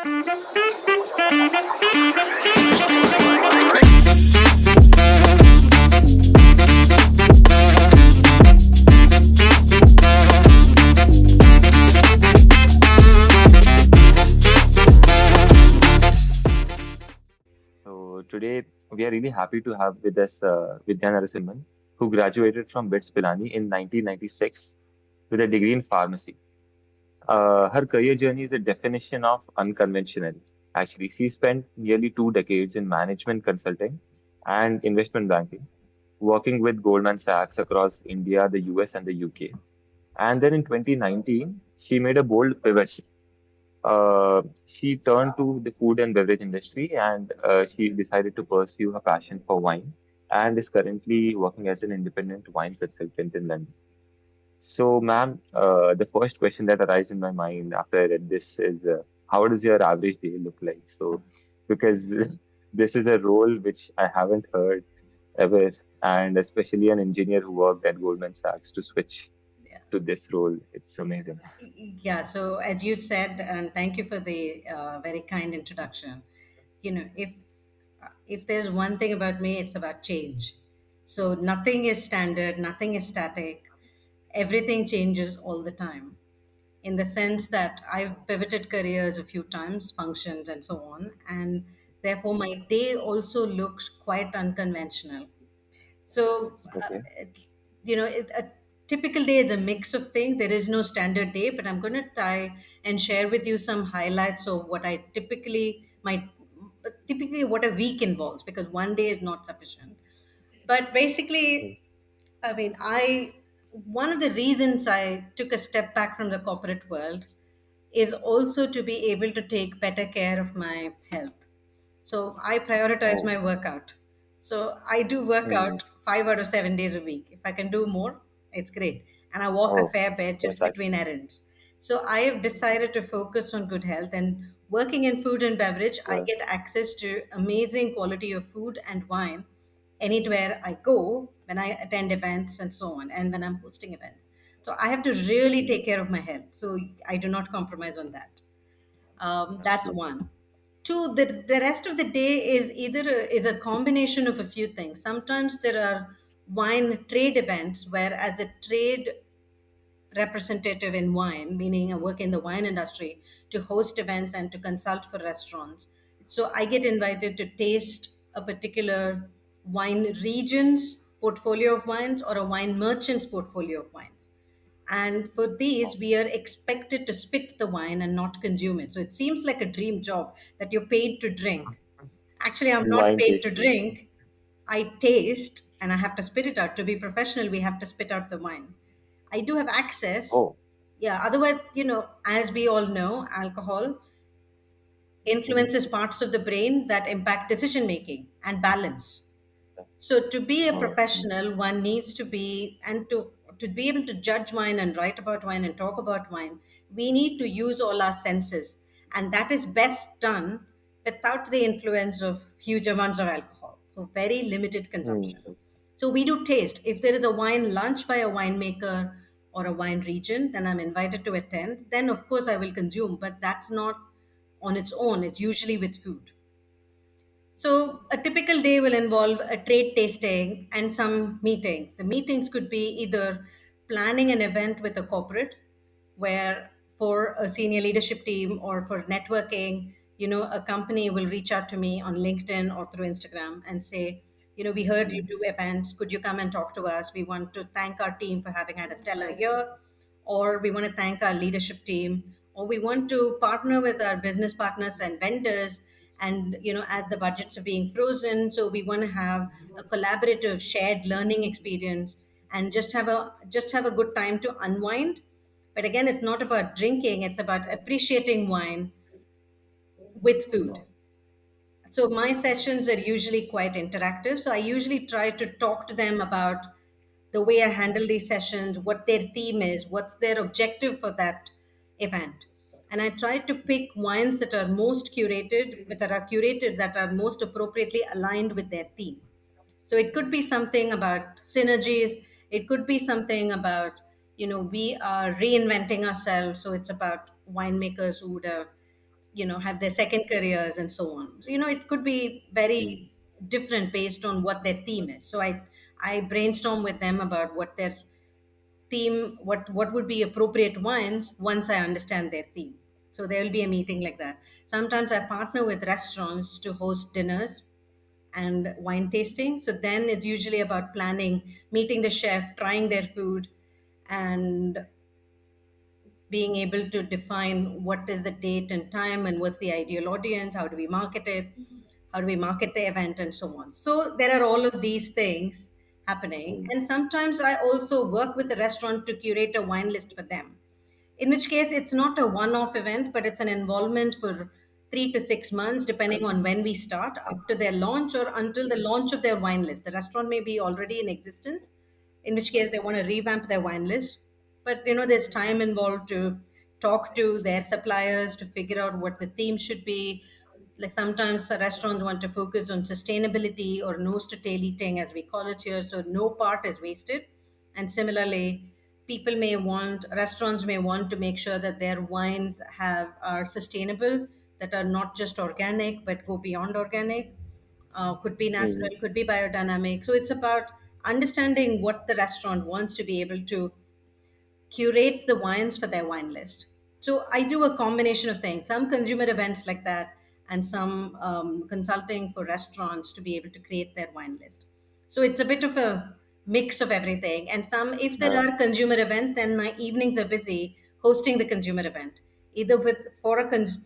So today we are really happy to have with us Vidya Narasimhan, who graduated from BITS Pilani in 1996 with a degree in pharmacy. Her career journey is a definition of unconventional. Actually, she spent nearly 2 decades in management consulting and investment banking, working with Goldman Sachs across India, the US, and the UK. And then in 2019, she made a bold pivot. She turned to the food and beverage industry and she decided to pursue her passion for wine and is currently working as an independent wine consultant in London. So, ma'am, the first question that arises in my mind after I read this is how does your average day look like? So, because this is a role which I haven't heard ever, and especially an engineer who worked at Goldman Sachs to switch Yeah. to this role, it's amazing. Yeah, so as you said, and thank you for the very kind introduction. If there's one thing about me, it's about change. So nothing is standard, nothing is static. Everything changes all the time. In the sense that I've pivoted careers a few times, functions, and so on, and therefore my day also looks quite unconventional. So, Okay. a typical day is a mix of things. There is no standard day, but I'm going to try and share with you some highlights of what I typically what a week involves, because one day is not sufficient. But basically, I mean, one of the reasons I took a step back from the corporate world is also to be able to take better care of my health. So I prioritize Oh. my workout. So I do work Hmm. out 5 out of 7 days a week. If I can do more, it's great. And I walk a Oh, fair bit just that's between actually errands. So I have decided to focus on good health, and working in food and beverage, I good. get access to amazing quality of food and wine anywhere I go when I attend events and so on, and when I'm hosting events. So I have to really Hmm. take care of my health. So I do not compromise on that. That's Absolutely. one. Two, the rest of the day is a combination of a few things. Sometimes there are wine trade events where, as a trade representative in wine, meaning I work in the wine industry to host events and to consult for restaurants. So I get invited to taste a particular wine region's portfolio of wines or a wine merchant's portfolio of wines. And for these, Oh. we are expected to spit the wine and not consume it. So it seems like a dream job that you're paid to drink. Actually, I'm not Wine paid to tasting. drink. I taste and I have to spit it out. To be professional, we have to spit out the wine. I do have access. Oh. Yeah, otherwise, as we all know, alcohol Hmm. influences parts of the brain that impact decision making and balance. So to be a Oh. Hmm. professional, one needs to be and to be able to judge wine and write about wine and talk about wine, we need to use all our senses. And that is best done without the influence of huge amounts of alcohol. So very limited consumption. Hmm. So we do taste. If there is a wine lunch by a winemaker or a wine region, then I'm invited to attend. Then of course I will consume, but that's not on its own. It's usually with food. So, a typical day will involve a trade tasting and some meetings. The meetings could be either planning an event with a corporate, where for a senior leadership team or for networking, a company will reach out to me on LinkedIn or through Instagram and say, we heard you Hmm. do events. Could you come and talk to us? We want to thank our team for having had a stellar year, or we want to thank our leadership team, or we want to partner with our business partners and vendors, and as the budgets are being frozen, so we want to have a collaborative shared learning experience and just have a good time to unwind. But again, it's not about drinking, it's about appreciating wine with food. So my sessions are usually quite interactive. So I usually try to talk to them about the way I handle these sessions, what their theme is, what's their objective for that event. And I try to pick wines that are most appropriately aligned with their theme. So it could be something about synergies. It could be something about, we are reinventing ourselves. So it's about winemakers who would have have their second careers and so on. So, it could be very different based on what their theme is. So I brainstorm with them about what their theme, what would be appropriate wines once I understand their theme. So there will be a meeting like that. Sometimes I partner with restaurants to host dinners and wine tasting. So then it's usually about planning, meeting the chef, trying their food, and being able to define what is the date and time and what's the ideal audience, how do we market it, how do we market the event, and so on. So there are all of these things happening. Mm. And sometimes I also work with the restaurant to curate a wine list for them, in which case it's not a one off event, but it's an involvement for 3 to 6 months, depending on when we start, up to their launch or until the launch of their wine list. The restaurant may be already in existence, in which case they want to revamp their wine list. But there's time involved to talk to their suppliers to figure out what the theme should be. Like sometimes the restaurants want to focus on sustainability or nose to tail eating, as we call it here, so no part is wasted. And similarly, restaurants may want to make sure that their wines are sustainable, that are not just organic but go beyond organic. Could be natural, Mm. could be biodynamic. So it's about understanding what the restaurant wants to be able to curate the wines for their wine list. So I do a combination of things, some consumer events like that, and some consulting for restaurants to be able to create their wine list. So it's a bit of a mix of everything. And if there Yeah. are consumer events, then my evenings are busy hosting the consumer event, either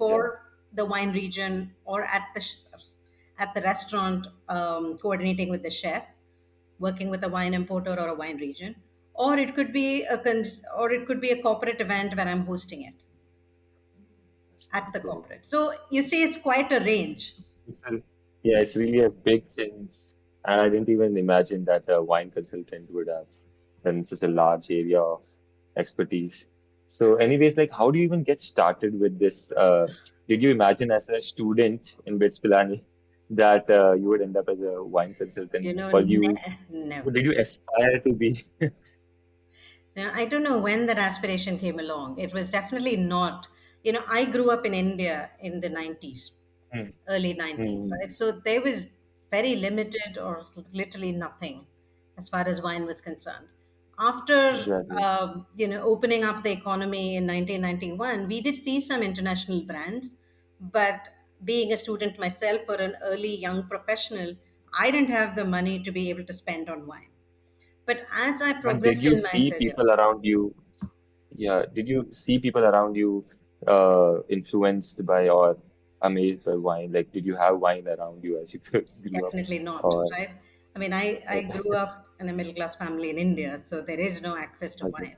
Yeah. for the wine region or at the restaurant, coordinating with the chef, working with a wine importer or a wine region, or it could be a corporate event where I'm hosting it at the Okay. corporate. So you see, it's quite a range. It's a, yeah, it's really a big change. And I didn't even imagine that a wine consultant would have done such a large area of expertise. So, anyways, like, how do you even get started with this? Did you imagine as a student in BITS Pilani that you would end up as a wine consultant? Or Never. did you aspire to be? Now, I don't know when that aspiration came along. It was definitely not. I grew up in India in the 90s, Hmm. early 90s, Hmm. right? So there was very limited or literally nothing as far as wine was concerned. After, Exactly. opening up the economy in 1991, we did see some international brands, but being a student myself or an early young professional, I didn't have the money to be able to spend on wine. But as I And did progressed you in my see career, people around you? Yeah, did you see people around you influenced by or amazed by wine? Like, did you have wine around you as you grew up? definitely not, Or right? I mean, I grew okay, up in a middle class family in India, so there is no access to okay, wine.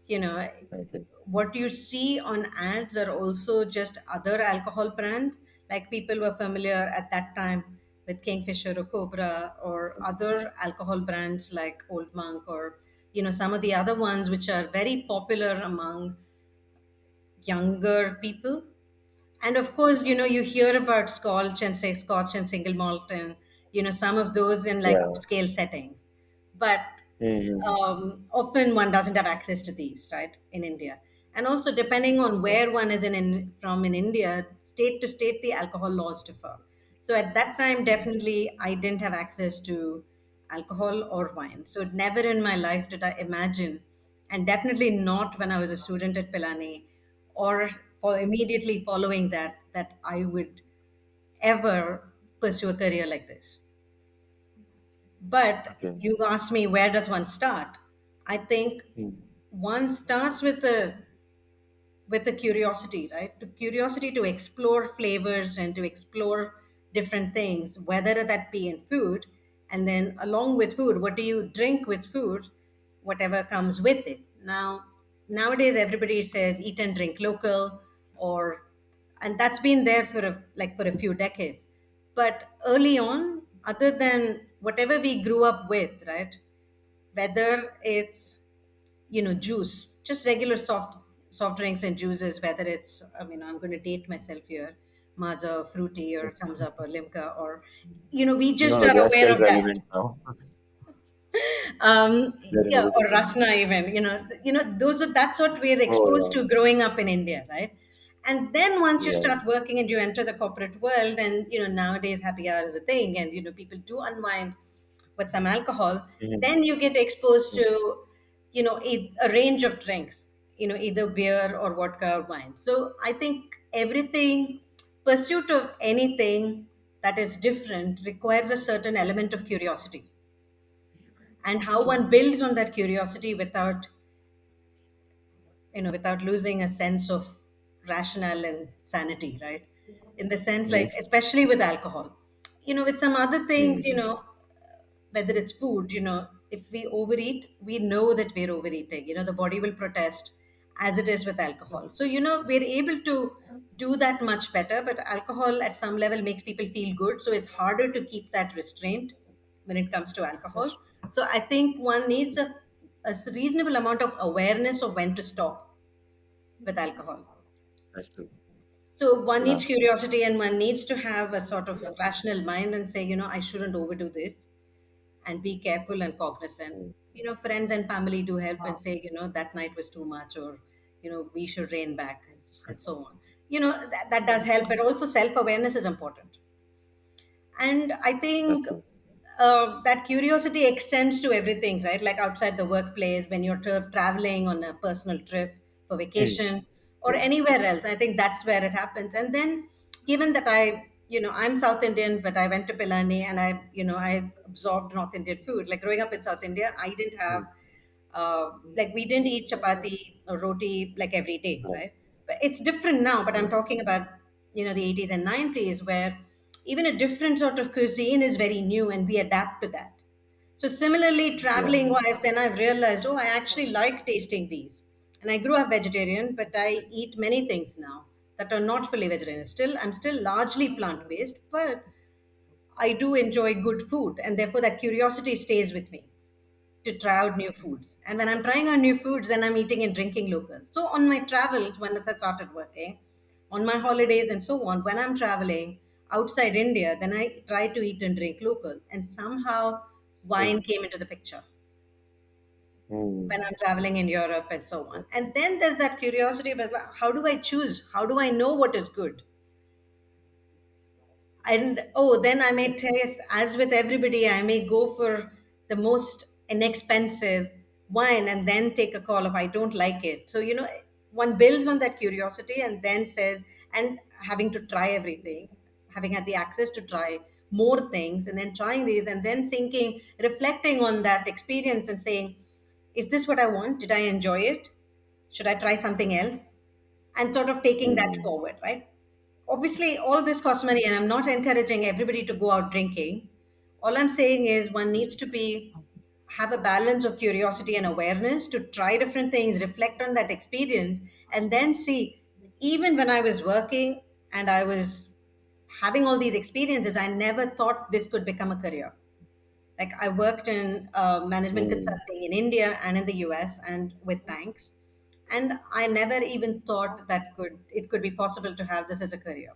You know, okay. what you see on ads are also just other alcohol brands. Like people were familiar at that time with Kingfisher or Cobra or other alcohol brands like Old Monk, or some of the other ones which are very popular among younger people. And of course, you hear about Scotch and single malt, and some of those in like Yeah. upscale settings. But Mm-hmm. often one doesn't have access to these, right, in India. And also, depending on Yeah. where one is from in India, state to state, the alcohol laws differ. So at that time, definitely, I didn't have access to alcohol or wine. So never in my life did I imagine, and definitely not when I was a student at Pilani, or for immediately following that I would ever pursue a career like this. But Okay. you asked me, where does one start? I think Mm. one starts with the curiosity, right? The curiosity to explore flavors and to explore different things, whether that be in food, and then along with food, what do you drink with food, whatever comes with it. Now, nowadays everybody says eat and drink local, or and that's been there for a few decades. But early on, other than whatever we grew up with, right? Whether it's juice, just regular soft drinks and juices, whether it's, I mean, I'm going to date myself here, Maaza or Fruity or Thumbs Up or Limca, or we No, just no, are they are aware still of that. relevant now. They're Yeah, or relevant. Rasna even, those are that's what we're Oh, exposed yeah. to growing up in India, right? And then once you Yeah. start working and you enter the corporate world, and nowadays happy hour is a thing, and people do unwind with some alcohol, Mhm. then you get exposed Mhm. to a range of drinks, either beer or vodka or wine. So I think everything, pursuit of anything that is different requires a certain element of curiosity, and That's how true. one builds on that curiosity without without losing a sense of rationale and sanity, right? In the sense, like, Yes. especially with alcohol, with some other things, Mm. whether it's food, if we overeat, we know that we're overeating, the body will protest, as it is with alcohol. So, we're able to do that much better, but alcohol at some level makes people feel good. So it's harder to keep that restraint when it comes to That's alcohol. So I think one needs a reasonable amount of awareness of when to stop with alcohol. that's true. So one Yeah. needs curiosity, and one needs to have a sort of rational mind and say, I shouldn't overdo this, and be careful and cognizant. Mm. Friends and family do help and say, that night was too much, or, we should rein back, and so on. That does help, but also self awareness is important. And I That's think true. that curiosity extends to everything, right? Like outside the workplace, when you're traveling on a personal trip for Mm. vacation, or Yes. anywhere else. I think that's where it happens. And then, given that I'm South Indian, but I went to Pilani, and I absorbed North Indian food. Like growing up in South India, I didn't have, Mm. like, we didn't eat chapati or roti like every day, Yeah. right? But it's different now. But I'm Mm. talking about the 80s and 90s, where even a different sort of cuisine is very new, and we adapt to that. So similarly, Yeah. traveling wise, then I've realized, oh, I actually like tasting these. And I grew up vegetarian, but I eat many things now that are not fully vegetarian. Still, I'm still largely plant based, but I do enjoy good food, and therefore that curiosity stays with me to try out new foods. And when I'm trying out new foods, then I'm eating and drinking local. So on my travels, when I started working, on my holidays and so on, when I'm traveling outside India, then I try to eat and drink local. And somehow Mm. wine came into the picture Mm. when I'm traveling in Europe and so on. And then there's that curiosity about, like, how do I choose? How do I know what is good? And oh, then I may taste, as with everybody, I may go for the most inexpensive wine and then take a call if I don't like it. So, one builds on that curiosity and then says, and having to try everything, having had the access to try more things, and then trying these, and then thinking, reflecting on that experience and saying, is this what I want? Did I enjoy it? Should I try something else? And sort of taking that Mm. forward, right? Obviously, all this costs money, and I'm not encouraging everybody to go out drinking. All I'm saying is one needs to be have a balance of curiosity and awareness to try different things, reflect on that experience, and then see. Even when I was working and I was having all these experiences, I never thought this could become a career. Like, I worked in management Mm. consulting in India and in the US and with banks, and I never even thought that it could be possible to have this as a career.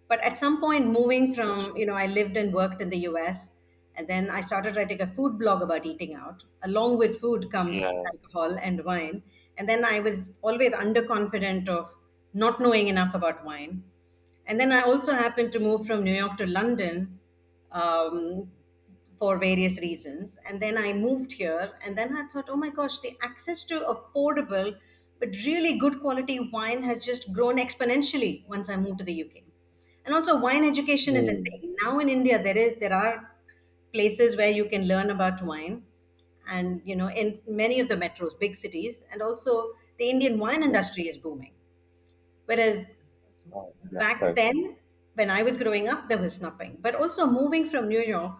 But at some point, moving That's from, true. I lived and worked in the US, and then I started writing a food blog about eating out. Along with food comes Yeah. alcohol and wine. And then I was always underconfident of not knowing enough about wine. And then I also happened to move from New York to London, um, for various reasons. And then I moved here, and then I thought, oh my gosh, the access to affordable but really good quality wine has just grown exponentially once I moved to the UK. And also, wine education is a Mm. thing now in India. There are places where you can learn about wine, and in many of the metros, big cities, and also the Indian wine Yeah. industry is booming. Whereas Oh, that's back correct. then, when I was growing up, there was nothing. But also, moving from New York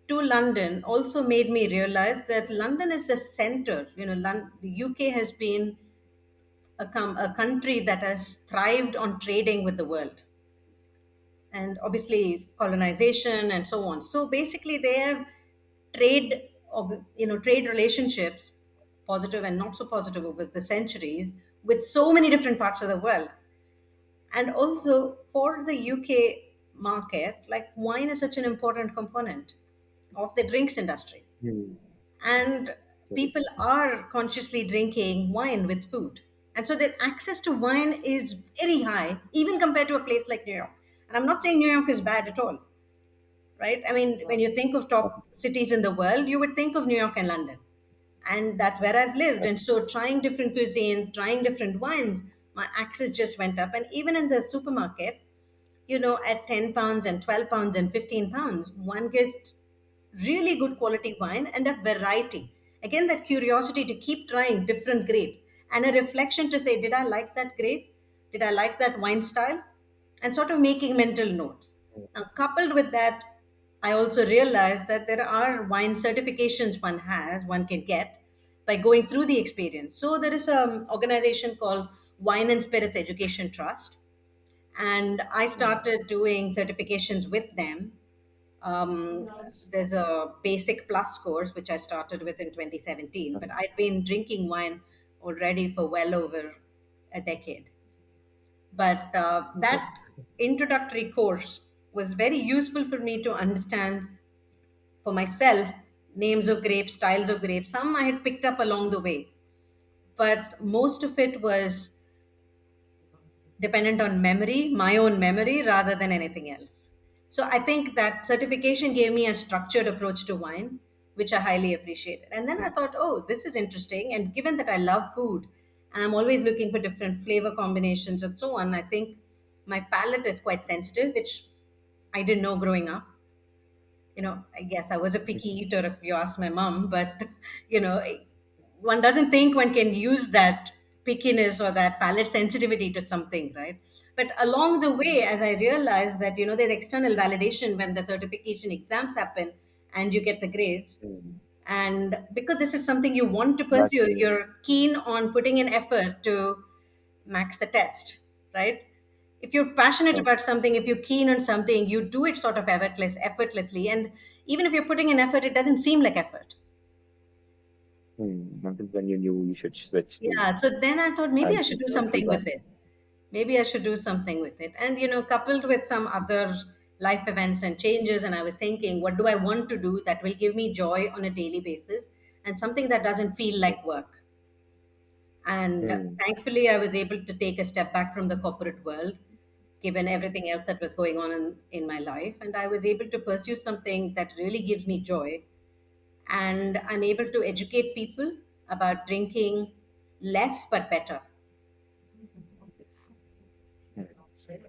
to London also made me realize that London is the center. The UK has been a country that has thrived on trading with the world, and obviously colonization and so on. So basically, they have trade relationships, positive and not so positive, over the centuries, with so many different parts of the world. And also for the UK market, like, wine is such an important component of the drinks industry. Mm. And Correct. people are consciously drinking wine with food. And so the access to wine is very high, even compared to a place like New York. And I'm not saying New York is bad at all, right? I mean, when you think of top cities in the world, you would think of New York and London. And that's where I've lived. And so trying different cuisines, trying different wines, my access just went up. And even in the supermarket, at £10 and £12 and £15, one gets really good quality wine and a variety. Again, that curiosity to keep trying different grapes and a reflection to say, did I like that grape? Did I like that wine style? And sort of making mental notes. Now, coupled with that, I also realized that there are wine certifications one can get by going through the experience. So there is an organization called Wine and Spirits Education Trust, and I started doing certifications with them. Um, there's a basic plus course which I started with in 2017, but I'd been drinking wine already for well over a decade. But that introductory course was very useful for me to understand for myself names of grapes, styles of grapes. Some I had picked up along the way, but most of it was dependent on memory, my own memory, rather than anything else. So I think that certification gave me a structured approach to wine, which I highly appreciated. And then I thought, oh, this is interesting. And given that I love food and I'm always looking for different flavor combinations and so on, I think my palate is quite sensitive, which I didn't know growing up. I guess I was a picky eater if you ask my mom, but you know, one doesn't think one can use that pickiness or that palate sensitivity to something, right? But along the way, as I realized that, there's external validation when the certification exams happen and you get the grades. Mm. And because this is something you want to That's pursue, true. you're keen on putting in effort to max the test, right? If you're passionate Okay. about something, if you're keen on something, you do it sort of effortlessly. And even if you're putting in effort, it doesn't seem like effort. Until when you knew you should switch to Yeah. So then I thought maybe I should just do full something with passion. it. Maybe I should do something with it. And, coupled with some other life events and changes, and I was thinking, what do I want to do that will give me joy on a daily basis and something that doesn't feel like work? And Mm. thankfully, I was able to take a step back from the corporate world, given everything else that was going on in my life. And I was able to pursue something that really gives me joy. And I'm able to educate people about drinking less but better.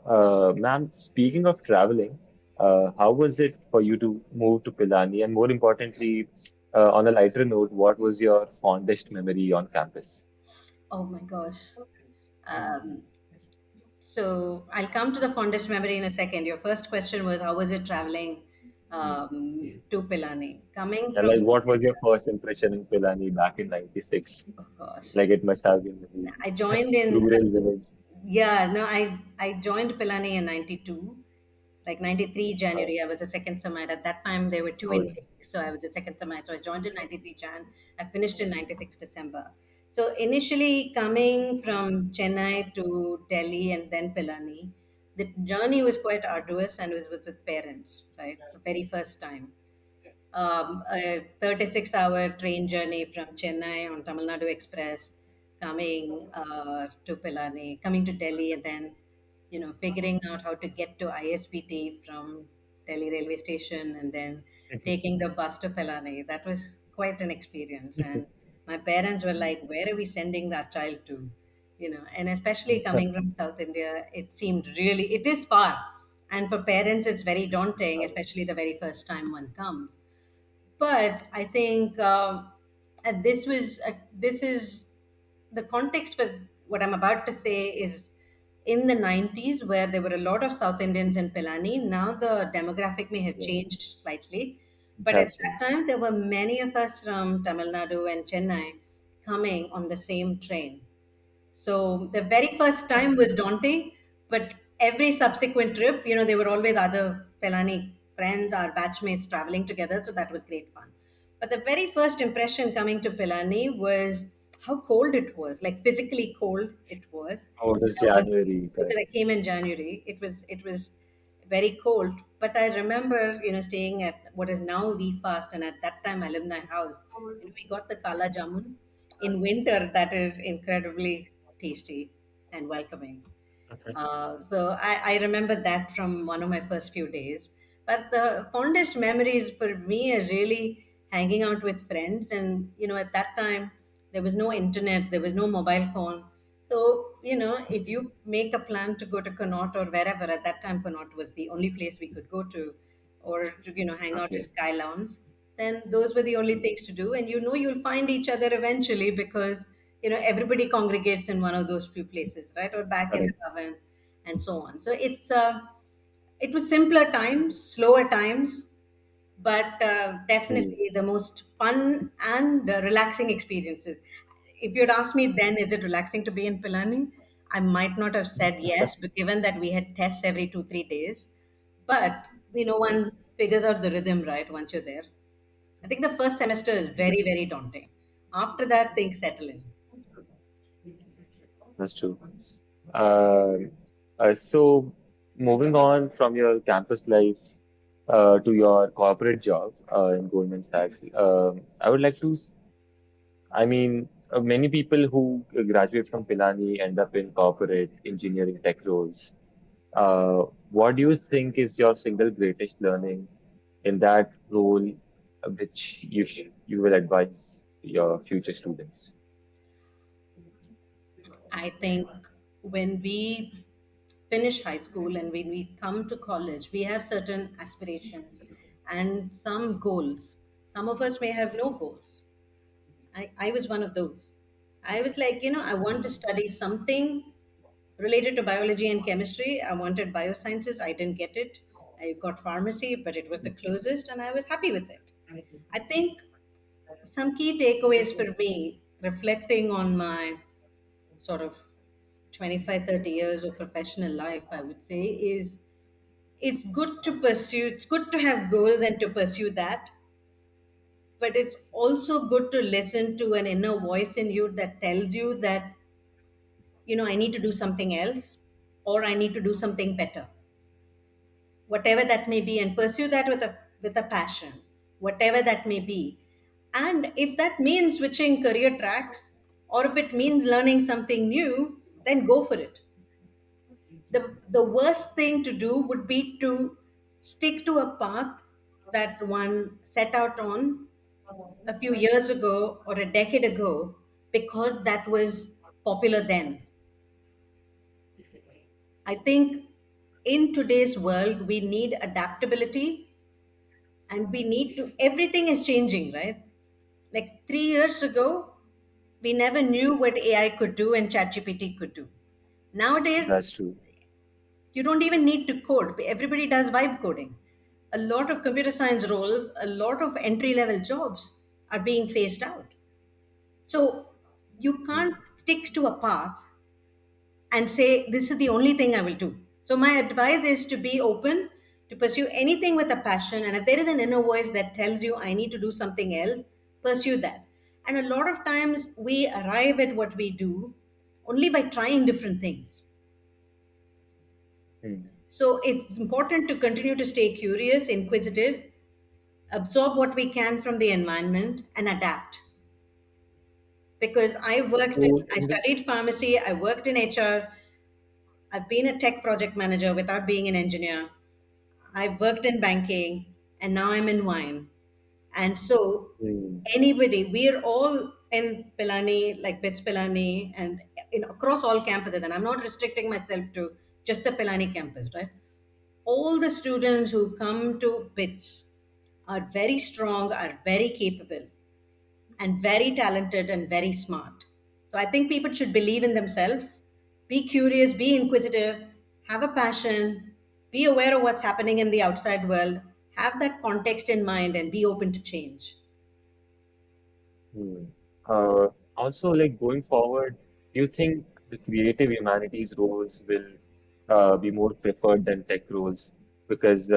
Ma'am, speaking of traveling, how was it for you to move to Pilani? And more importantly, on a lighter note, what was your fondest memory on campus? Oh my gosh. Um, so I'll come to the fondest memory in a second. Your first question was, how was it traveling to Pilani? Coming And from like, what South was your India, first impression in Pilani back in '96? oh gosh. Like, it must have been I a joined in, rural village. yeah, no, I joined Pilani in 92, like 93 Oh, January. I was a second Samite. At that time, there were two oh, intakes. So I was a second Samite. So I joined in 93 Jan. I finished in 96 December. So initially coming from Chennai to Delhi and then Pilani, the journey was quite arduous and was with parents, right? The very first time a 36-hour train journey from Chennai on Tamil Nadu Express, coming to Pilani, coming to Delhi, and then figuring out how to get to ISBT from Delhi railway station, and then taking the bus to Pilani. That was quite an experience, and my parents were like, "Where are we sending that child to?" And especially coming from South India, it seemed really it is far, and for parents, it's very daunting, especially the very first time one comes. But I think this is the context for what I'm about to say is in the 90s, where there were a lot of South Indians in Pilani. Now the demographic may have yeah, changed slightly, it but at has that changed. time there were many of us from Tamil Nadu and Chennai coming on the same train. So the very first time was daunting, but every subsequent trip, there were always other Pelani friends, our batchmates traveling together. So that was great fun. But the very first impression coming to Pilani was how cold it was, like physically cold it was. Oh, it was I was January, because correct. I came in January. It was very cold. But I remember, staying at what is now V Fast and at that time Alumni House. We got the Kala Jamun in winter. That is incredibly. tasty and welcoming. Okay. So I remember that from one of my first few days. But the fondest memories for me are really hanging out with friends. And, at that time, there was no internet, there was no mobile phone. So, if you make a plan to go to Connaught or wherever, at that time, Connaught was the only place we could go to, or to, hang out to Okay. Sky Lounge, then those were the only things to do. And you'll find each other eventually because, everybody congregates in one of those few places, right? Or back in the Correct. oven and so on. So it was simpler times, slower times, but Hmm. definitely the most fun and relaxing experiences. If you'd asked me then, is it relaxing to be in Pilani? I might not have said yes, but given that we had tests every 2, 3 days. But one figures out the rhythm right once you're there. I think the first semester is very, very daunting. After that, things settle in. That's true. Um, so moving on from your campus life to your corporate job in Goldman Sachs, I would like to, many people who graduate from Pilani end up in corporate engineering tech roles. What do you think is your single greatest learning in that role, which you will advise your future students? I think when we finish high school and when we come to college, we have certain aspirations and some goals. Some of us may have no goals. I was one of those. I was like, I want to study something related to biology and chemistry. I wanted biosciences. I didn't get it. I got pharmacy, but it was the closest, and I was happy with it. I think some key takeaways for me, reflecting on my sort of 25, 30 years of professional life, I would say, is it's good to have goals and to pursue that, but it's also good to listen to an inner voice in you that tells you that, I need to do something else or I need to do something better, whatever that may be, and pursue that with a passion, whatever that may be. And if that means switching career tracks or if it means learning something new, then go for it. The worst thing to do would be to stick to a path that one set out on a few years ago or a decade ago because that was popular then. I think in today's world, we need adaptability and we need to, everything is changing, right? Like 3 years ago, we never knew what AI could do and ChatGPT could do. Nowadays, That's true. you don't even need to code. Everybody does vibe coding. A lot of computer science roles, a lot of entry level jobs are being phased out. So you can't stick to a path and say, this is the only thing I will do. So my advice is to be open, to pursue anything with a passion. And if there is an inner voice that tells you, I need to do something else, pursue that. And a lot of times we arrive at what we do only by trying different things. Hmm. So it's important to continue to stay curious, inquisitive, absorb what we can from the environment, and adapt. Because So I in the studied pharmacy, I worked in HR, I've been a tech project manager without being an engineer, I've worked in banking, and now I'm in wine. And so, Hmm. anybody, we're all in Pilani, like BITS Pilani, and across all campuses. And I'm not restricting myself to just the Pilani campus, right? All the students who come to BITS are very strong, are very capable, and very talented and very smart. So I think people should believe in themselves, be curious, be inquisitive, have a passion, be aware of what's happening in the outside world, have that context in mind, and be open to change. Hmm. Uh, Also, like going forward, do you think the creative humanities roles will be more preferred than tech roles? Because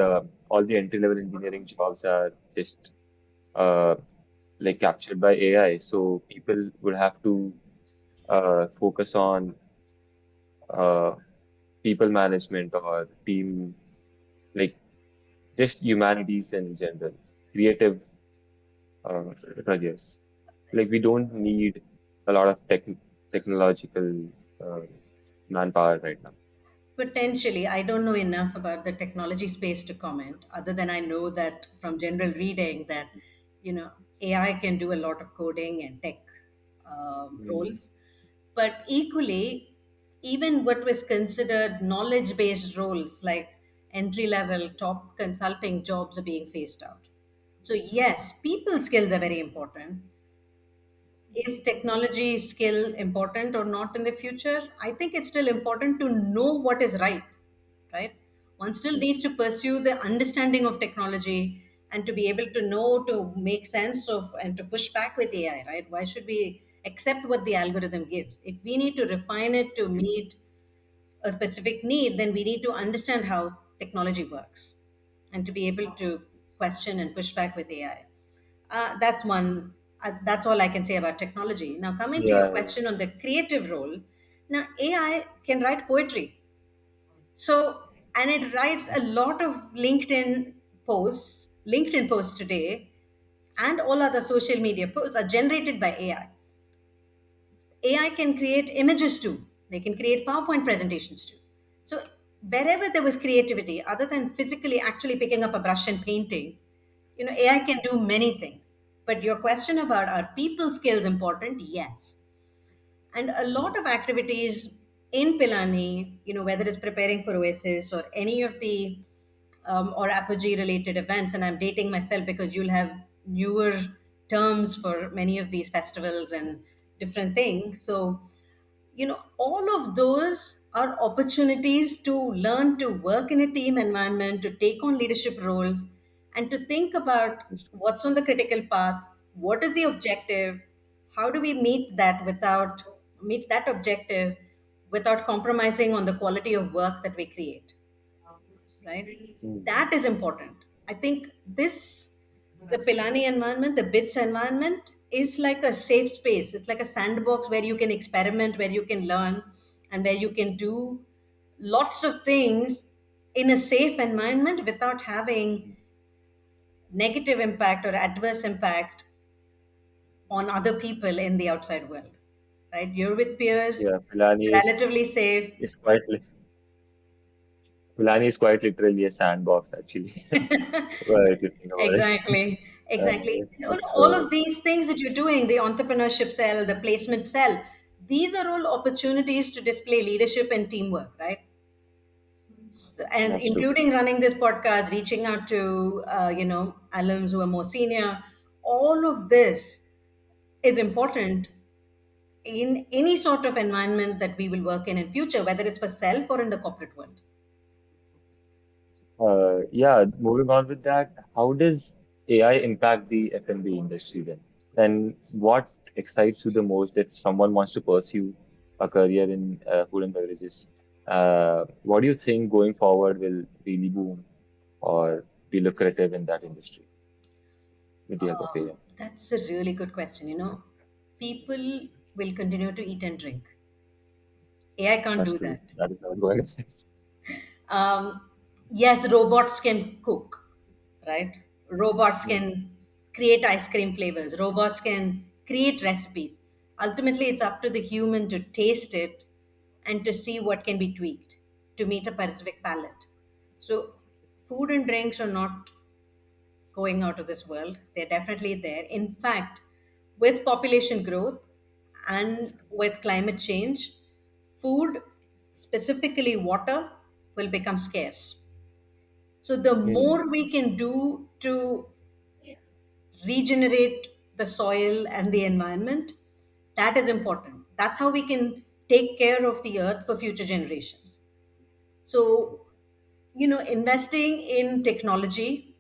all the entry-level engineering jobs are just uh, like captured by AI, so people would have to focus on uh, people management or team, like just humanities in general, creative careers. Like we don't need a lot of technological. uh, manpower right now. Potentially, I don't know enough about the technology space to comment, other than I know that from general reading that, you know, AI can do a lot of coding and tech Mm. roles. But equally, even what was considered knowledge based roles like entry level, top consulting jobs are being phased out. So, yes, people skills are very important. Is technology skill important or not in the future? I think it's still important to know what is right, right? One still needs to pursue the understanding of technology and to be able to know to make sense of and to push back with AI, right? Why should we accept what the algorithm gives? If we need to refine it to meet a specific need, then we need to understand how technology works and to be able to question and push back with AI. That's one. That's all I can say about technology. Now, coming to your Yeah, question on the creative role, now AI can write poetry. So, and it writes a lot of LinkedIn posts today, and all other social media posts are generated by AI. AI can create images too. They can create PowerPoint presentations too. So wherever there was creativity, other than physically actually picking up a brush and painting, AI can do many things. But your question about are people skills important? Yes. And a lot of activities in Pilani, whether it's preparing for Oasis or any of the or Apogee related events, and I'm dating myself because you'll have newer terms for many of these festivals and different things. So, all of those are opportunities to learn to work in a team environment, to take on leadership roles, and to think about that's true. what's on the critical path, what is the objective, how do we meet that objective without compromising on the quality of work that we create, right? Mm. That is important. I think the Pilani environment, the BITS environment, is like a safe space. It's like a sandbox where you can experiment, where you can learn, and where you can do lots of things in a safe environment without having negative impact or adverse impact on other people in the outside world. Right? You're with peers, Yeah, it's relatively safe. Is quite Pilani is quite literally a sandbox actually. Well, if you think about it. Exactly, exactly. It's All of these things that you're doing, the entrepreneurship cell, the placement cell, these are all opportunities to display leadership and teamwork, right? And that's true. including running this podcast, reaching out to alums who are more senior. All of this is important in any sort of environment that we will work in future, whether it's for self or in the corporate world. Yeah, moving on with that, how does AI impact the F&B industry then? And what excites you the most if someone wants to pursue a career in food and beverages? What do you think going forward will really boom or be lucrative in that industry with the help of AI? That's a really good question. People will continue to eat and drink. AI can't That's do true. that. That is not going. Yes, robots can cook, right? Robots Mm. can create ice cream flavors. Robots can create recipes. Ultimately, it's up to the human to taste it and to see what can be tweaked to meet a specific palate. So, food and drinks are not going out of this world. They're definitely there. In fact, with population growth and with climate change, food, specifically water, will become scarce. So, the Mm. more we can do to regenerate the soil and the environment, that is important. That's how we can take care of the earth for future generations. So, investing in technology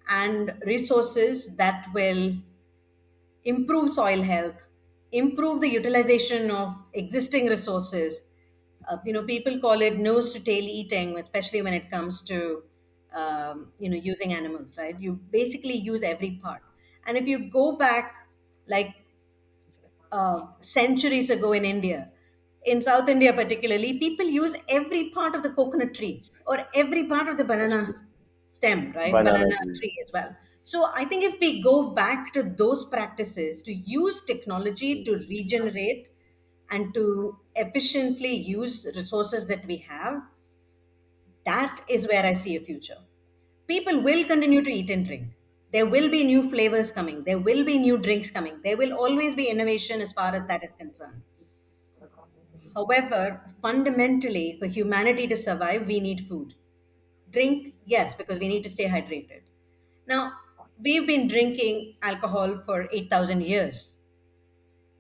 and resources that will improve soil health, improve the utilization of existing resources. People call it nose to tail eating, especially when it comes to using animals. Right? You basically use every part, and if you go back like centuries ago in India, in South India particularly, people use every part of the coconut tree or every part of the That's true. banana stem, right? Banana Banana tree. tree as well. So I think if we go back to those practices to use technology Mm. to regenerate and to efficiently use resources that we have, that is where I see a future. People will continue to eat and drink. There will be new flavors coming. There will be new drinks coming. There will always be innovation as far as that is concerned. However, fundamentally, for humanity to survive, we need food. Drink, yes, because we need to stay hydrated. Now, we've been drinking alcohol for 8,000 years,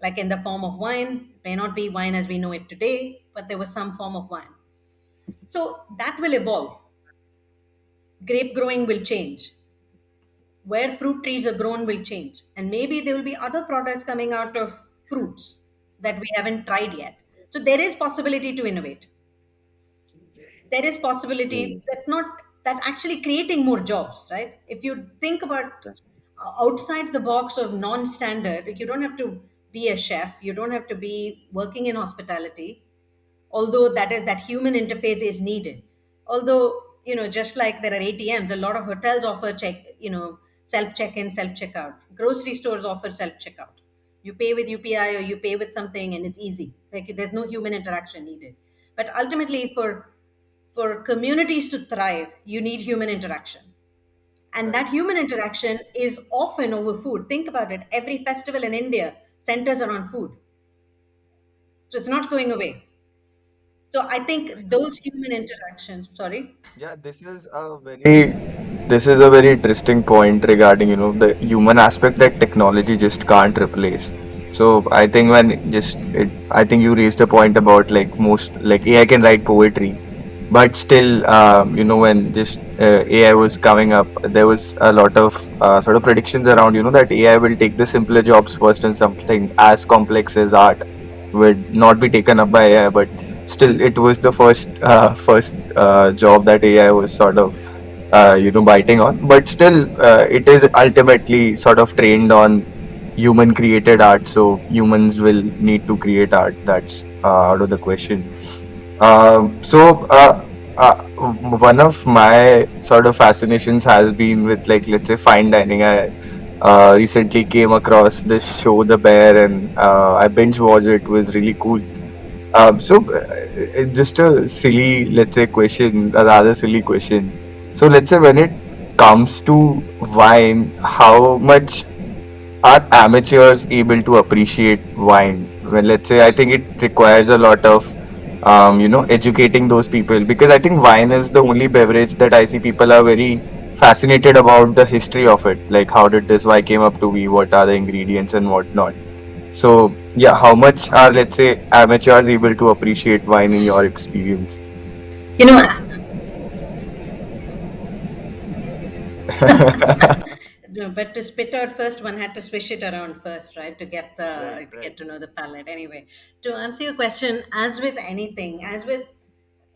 like in the form of wine. May not be wine as we know it today, but there was some form of wine. So that will evolve. Grape growing will change. Where fruit trees are grown will change. And maybe there will be other products coming out of fruits that we haven't tried yet. So there is possibility to innovate. There is possibility Mm, that not that actually creating more jobs, right? If you think about that's outside the box of non-standard, you don't have to be a chef, you don't have to be working in hospitality, although that human interface is needed. Although, just like there are ATMs, a lot of hotels offer self check-in, self checkout. Grocery stores offer self checkout. You pay with UPI or you pay with something and it's easy, like there's no human interaction needed. But ultimately, for communities to thrive, you need human interaction. And Right. that human interaction is often over food. Think about it. Every festival in India centers around food. So it's not going away. So I think those human interactions, sorry. Yeah, this is a very interesting point regarding, the human aspect that technology just can't replace. So I think I think you raised a point about like most like AI can write poetry, but still, when just AI was coming up, there was a lot of sort of predictions around, that AI will take the simpler jobs first, and something as complex as art would not be taken up by AI, but still it was the first job that AI was sort of biting on. But still, it is ultimately sort of trained on human created art, so humans will need to create art. That's out of the question. One of my sort of fascinations has been with, like, let's say, fine dining. I recently came across this show, The Bear, and I binge watched it. It was really cool. Just a silly, let's say, question, a rather silly question. So, let's say when it comes to wine, how much are amateurs able to appreciate wine? Well, let's say I think it requires a lot of, educating those people, because I think wine is the only beverage that I see people are very fascinated about the history of it. Like, how did this wine came up to be? What are the ingredients and whatnot? So, yeah, how much are, let's say, amateurs able to appreciate wine in your experience? You know, no, but to spit out first, one had to swish it around first, right? Right, To right. get to know the palate. Anyway, to answer your question, as with anything, as with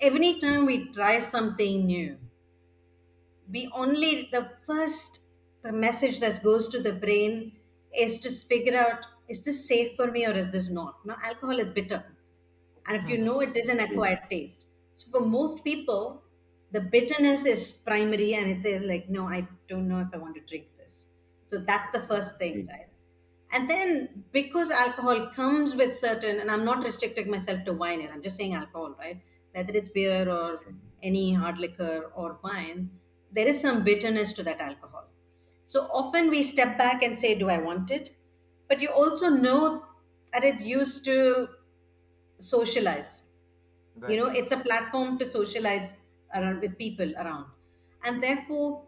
every time we try something new, we only the message that goes to the brain is to figure out, is this safe for me or is this not? Now, alcohol is bitter, and if you Mhm. know, it is an true. acquired taste. So for most people, the bitterness is primary, and it is like, no, I don't know if I want to drink this. So that's the first thing, True. right? And then, because alcohol comes with certain, and I'm not restricting myself to wine here, I'm just saying alcohol, right? Whether it's beer or True. any hard liquor or wine, there is some bitterness to that alcohol. So often we step back and say, do I want it? But you also know that it's used to socialize. Right. It's a platform to socialize around with people around. And therefore,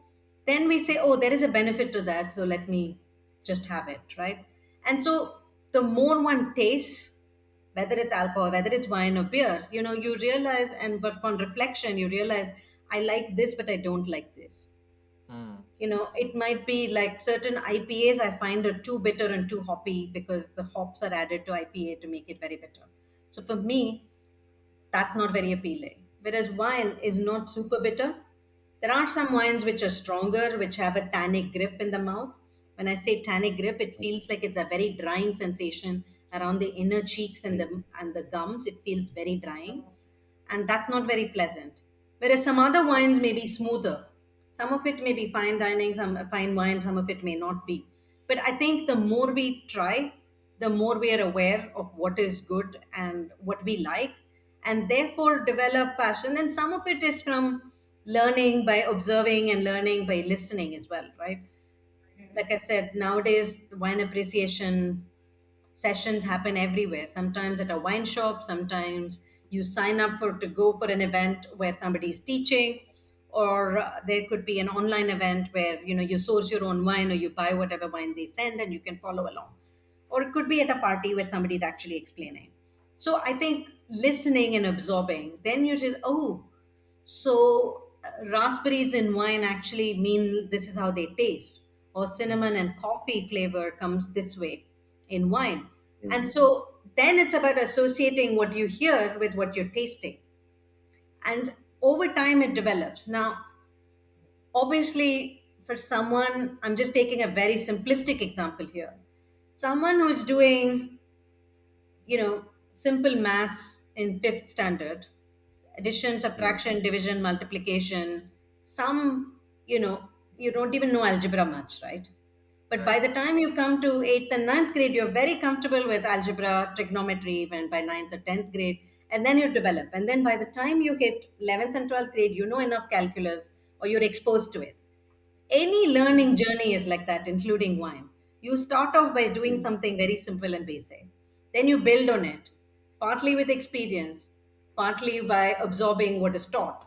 then we say, oh, there is a benefit to that, so let me just have it, right? And so the more one tastes, whether it's alcohol, whether it's wine or beer, you realize, and but on reflection you realize, I like this but I don't like this. Mm. It might be like certain IPAs I find are too bitter and too hoppy because the hops are added to IPA to make it very bitter. So for me, that's not very appealing. Whereas wine is not super bitter. There are some wines which are stronger, which have a tannic grip in the mouth. When I say tannic grip, it feels like it's a very drying sensation around the inner cheeks and True. the gums. It feels very drying, and that's not very pleasant. Whereas some other wines may be smoother. Some of it may be fine dining, some fine wine, some of it may not be. But I think the more we try, the more we are aware of what is good and what we like, and therefore develop passion. And some of it is from learning by observing and learning by listening as well, right? Like I said, nowadays wine appreciation sessions happen everywhere. Sometimes at a wine shop, sometimes you sign up for to go for an event where somebody is teaching, or there could be an online event where you source your own wine, or you buy whatever wine they send and you can follow along. Or it could be at a party where somebody is actually explaining. So I think listening and absorbing, then you say, oh, so raspberries in wine actually mean this is how they taste, or cinnamon and coffee flavor comes this way in wine. And Mm. so then it's about associating what you hear with what you're tasting. And over time it develops. Now, obviously, for someone, I'm just taking a very simplistic example here. Someone who's doing, simple maths in fifth standard, addition, Mm. subtraction, division, multiplication, some, you don't even know algebra much, right? But by Right. the time you come to eighth and ninth grade, you're very comfortable with algebra, trigonometry, even by ninth or 10th grade. And then you develop. And then by the time you hit 11th and 12th grade, you know enough calculus, or you're exposed to it. Any learning journey is like that, including wine. You start off by doing Mm. something very simple and basic. Then you build on it, partly with experience, partly by absorbing what is taught,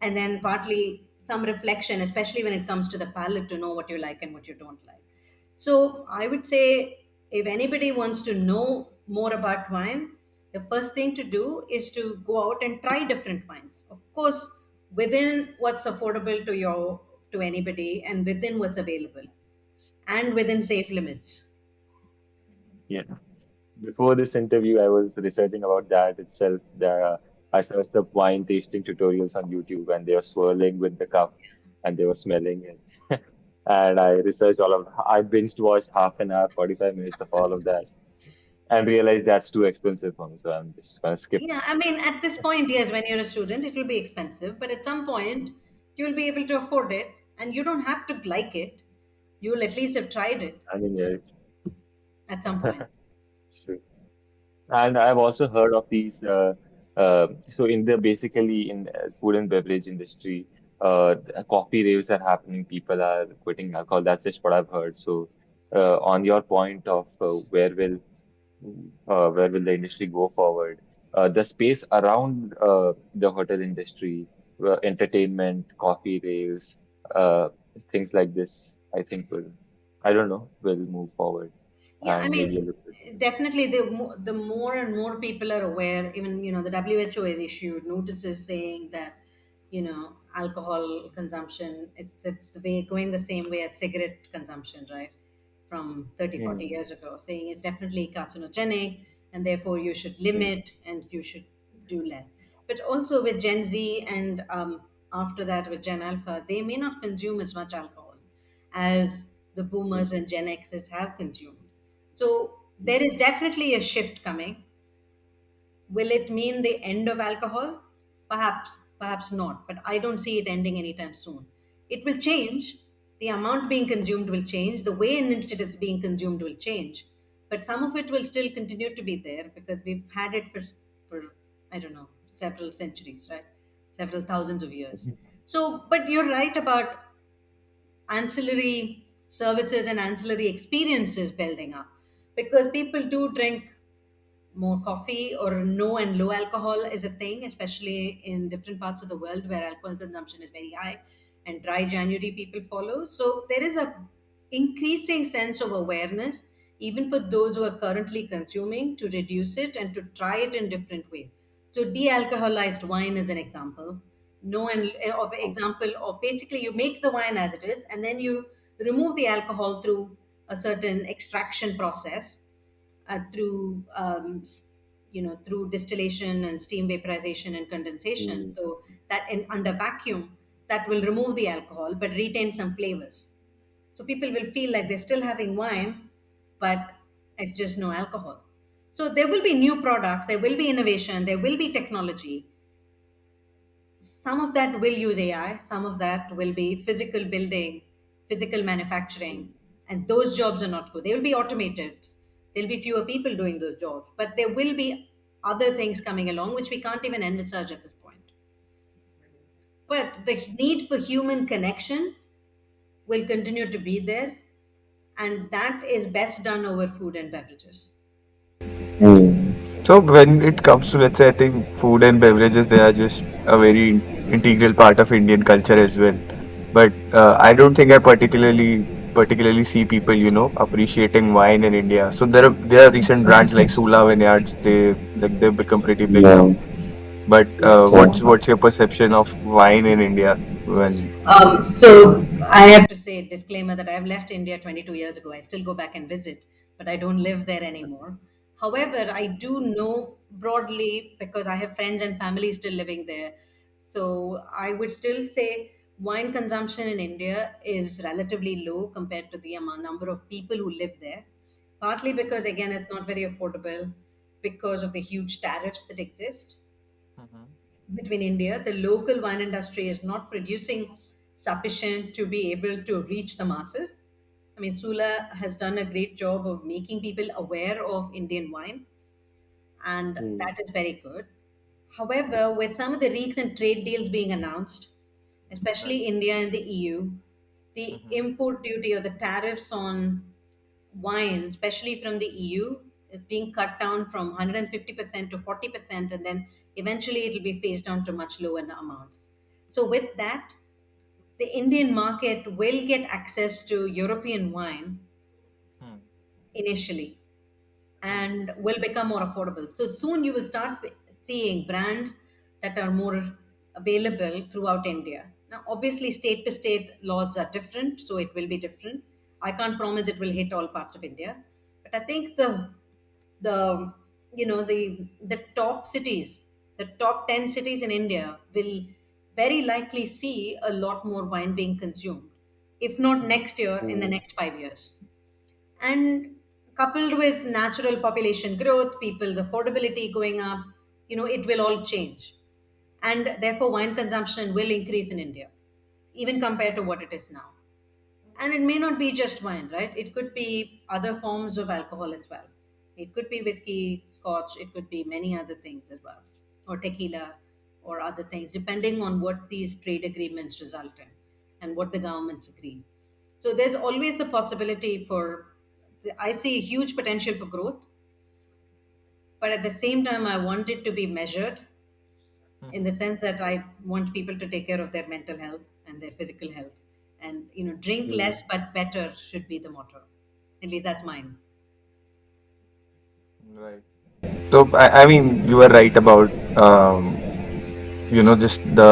and then partly some reflection, especially when it comes to the palate, to know what you like and what you don't like. So I would say, if anybody wants to know more about wine, the first thing to do is to go out and try different wines. Of course, within what's affordable to anybody, and within what's available, and within safe limits. Yeah. Before this interview, I was researching about that itself. I searched up wine tasting tutorials on YouTube, and they were swirling with the cup, and they were smelling it. And I researched all of. I binged watched half an hour, 45 minutes of all of that, and realized that's too expensive for me. So I'm just gonna skip. Yeah, I mean, at this point, yes, when you're a student, it will be expensive, but at some point, you'll be able to afford it, and you don't have to like it. You'll at least have tried it I mean, yeah, at some point. it's true. And I've also heard of these. So in the basically in food and beverage industry, coffee raves are happening. People are quitting alcohol. That's just what I've heard. So, on your point of where will the industry go forward? The space around the hotel industry, entertainment, coffee raves, uh, things like this, I think I don't know, will move forward Yeah, I and maybe a mean, little. definitely the more and more people are aware, even, the WHO has issued notices saying that, alcohol consumption is the way going the same way as cigarette consumption, right? From 30, 40 Hmm. years ago, saying it's definitely carcinogenic, and therefore you should Hmm. limit and you should do less. But also with Gen Z, and after that with Gen Alpha, they may not consume as much alcohol as the Hmm. boomers and Gen Xs have consumed. So Hmm. there is definitely a shift coming. Will it mean the end of alcohol? Perhaps, perhaps not, but I don't see it ending anytime soon. It will change. The amount being consumed will change. The way in which it is being consumed will change. But some of it will still continue to be there because we've had it for I don't know, several centuries, right? Several thousands of years. So, but you're right about ancillary services and ancillary experiences building up, because people do drink more coffee, or no and low alcohol is a thing, especially in different parts of the world where alcohol consumption is very high and dry January people follow. So there is a increasing sense of awareness, even for those who are currently consuming, to reduce it and to try it in different ways. So de-alcoholized wine is an example. No, and of example of, basically, you make the wine as it is, and then you remove the alcohol through a certain extraction process, through through distillation and steam vaporization and condensation. Hmm. So that in under vacuum, that will remove the alcohol but retain some flavors. So people will feel like they're still having wine, but it's just no alcohol. So there will be new products, there will be innovation, there will be technology. Some of that will use AI, some of that will be physical building, physical manufacturing, and those jobs are not good. They will be automated. There'll be fewer people doing those jobs, but there will be other things coming along which we can't even envisage at this point. But the need for human connection will continue to be there, and that is best done over food and beverages. So when it comes to, let's say, I think food and beverages, they are just a very integral part of Indian culture as well. But I don't think I particularly see people, appreciating wine in India. So there are recent brands like Sula Vineyards. They've become pretty big Yeah, now. But yeah. what's your perception of wine in India when? So I have to say, disclaimer that I've left India 22 years ago. I still go back and visit, but I don't live there anymore. However, I do know broadly because I have friends and family still living there. So I would still say wine consumption in India is relatively low compared to the amount number of people who live there. Partly because again it's not very affordable because of the huge tariffs that exist Mhm. between India. The local wine industry is not producing sufficient to be able to reach the masses. I mean, Sula has done a great job of making people aware of Indian wine, and Mm. that is very good. However, with some of the recent trade deals being announced, Right. especially India and the EU, the Mhm. import duty or the tariffs on wine, especially from the EU, is being cut down from 150% to 40%, and then eventually it'll be phased down to much lower amounts. So, with that, the Indian market will get access to European wine Hmm. initially Hmm. and will become more affordable. So soon you will start seeing brands that are more available throughout India. Now, obviously, state to state laws are different, so it will be different. I can't promise it will hit all parts of India, but I think the the top cities, the top 10 cities in India will very likely see a lot more wine being consumed, if not Hmm. next year, in the Mm. next 5 years. And coupled with natural population growth, people's affordability going up, it will all change. And therefore, wine consumption will increase in India, even compared to what it is now. And it may not be just wine, right? It could be other forms of alcohol as well. It could be whiskey, scotch, it could be many other things as well, or tequila, or other things, depending on what these trade agreements result in and what the governments agree. So there's always the possibility for, I see a huge potential for growth, but at the same time, I want it to be measured in Mhm. the sense that I want people to take care of their mental health and their physical health. And, drink Mm. less but better should be the motto. At least that's mine. Right. So I mean, you are right about just the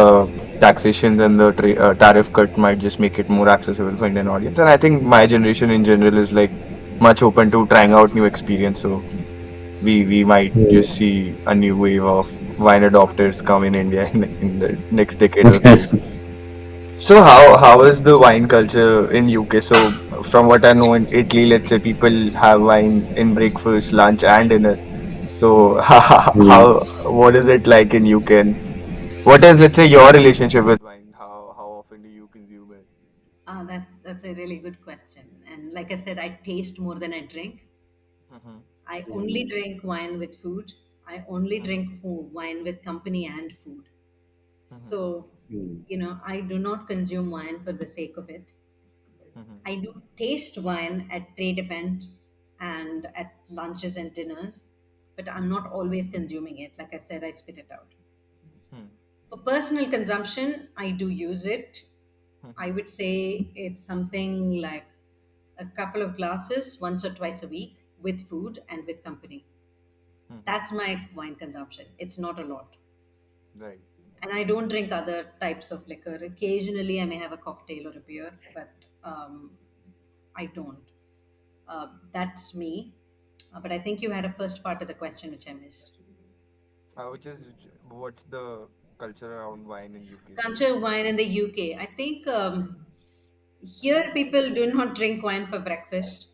taxations and the tariff cut might just make it more accessible for Indian audience. And I think my generation in general is like much open to trying out new experience. So we might just Mm. see a new wave of wine adopters come in India in the next decade or two. So how is the wine culture in UK? So from what I know, in Italy, let's say people have wine in breakfast, lunch, and dinner. So Mm. what is it like in UK? And what is, let's say, your relationship with wine? How often do you consume it? That's a really good question. And like I said, I taste more than I drink. Mhm. I only Mm. drink wine with food. I only Mhm. drink wine with company and food. Mhm. So, Mm. I do not consume wine for the sake of it. Mhm. I do taste wine at trade events and at lunches and dinners, but I'm not always consuming it. Like I said, I spit it out. Mhm. For personal consumption, I do use it. I Mhm. would say it's something like a couple of glasses once or twice a week with food and with company. Mhm. That's my wine consumption. It's not a lot. Right. And I don't drink other types of liquor. Occasionally, I may have a cocktail or a beer, but I don't. That's me. But I think you had a first part of the question which I missed. Which is what's the culture around wine in UK? Culture wine in the UK. I think here people do not drink wine for breakfast.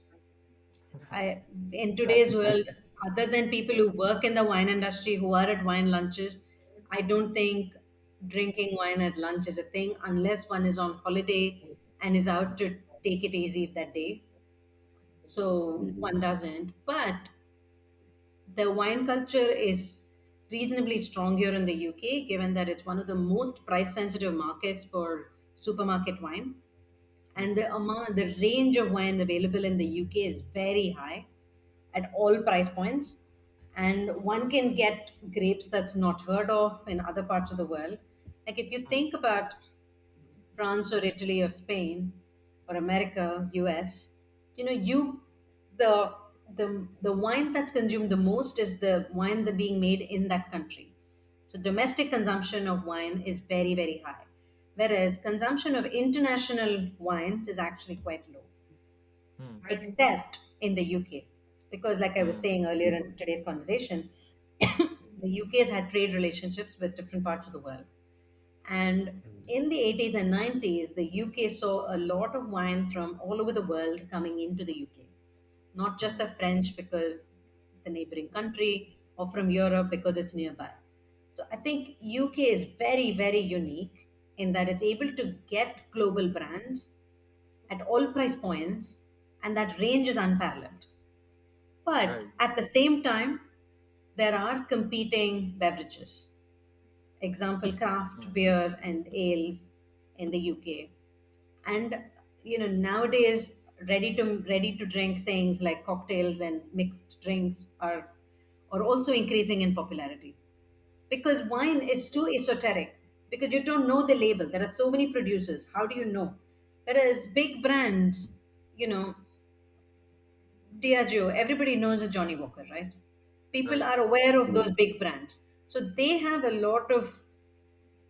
In today's That's world, other than people who work in the wine industry who are at wine lunches, I don't think drinking wine at lunch is a thing unless one is on holiday and is out to take it easy that day. so Mhm. one doesn't. But the wine culture is reasonably strong here in the UK, given that it's one of the most price sensitive markets for supermarket wine. And the range of wine available in the UK is very high at all price points. And one can get grapes that's not heard of in other parts of the world. Like if you think about France or Italy or Spain or America, US, you the the wine that's consumed the most is the wine that being made in that country. So domestic consumption of wine is very, very high. Whereas consumption of international wines is actually quite low, Hmm. except in the UK. Because like I was Hmm. saying earlier in today's conversation, the UK has had trade relationships with different parts of the world. And in the 80s and 90s, the UK saw a lot of wine from all over the world coming into the UK. Not just the French because the neighboring country, or from Europe because it's nearby. So I think UK is very, very unique in that it's able to get global brands at all price points, and that range is unparalleled. But Right. at the same time, there are competing beverages. Example, craft Hmm. beer and ales in the UK. And nowadays ready to drink things like cocktails and mixed drinks are also increasing in popularity, because wine is too esoteric, because you don't know the label. There are so many producers. How do you know? Whereas big brands, you know, Diageo, everybody knows a Johnny Walker, right? People Right. are aware of those Mhm. big brands. So they have a lot of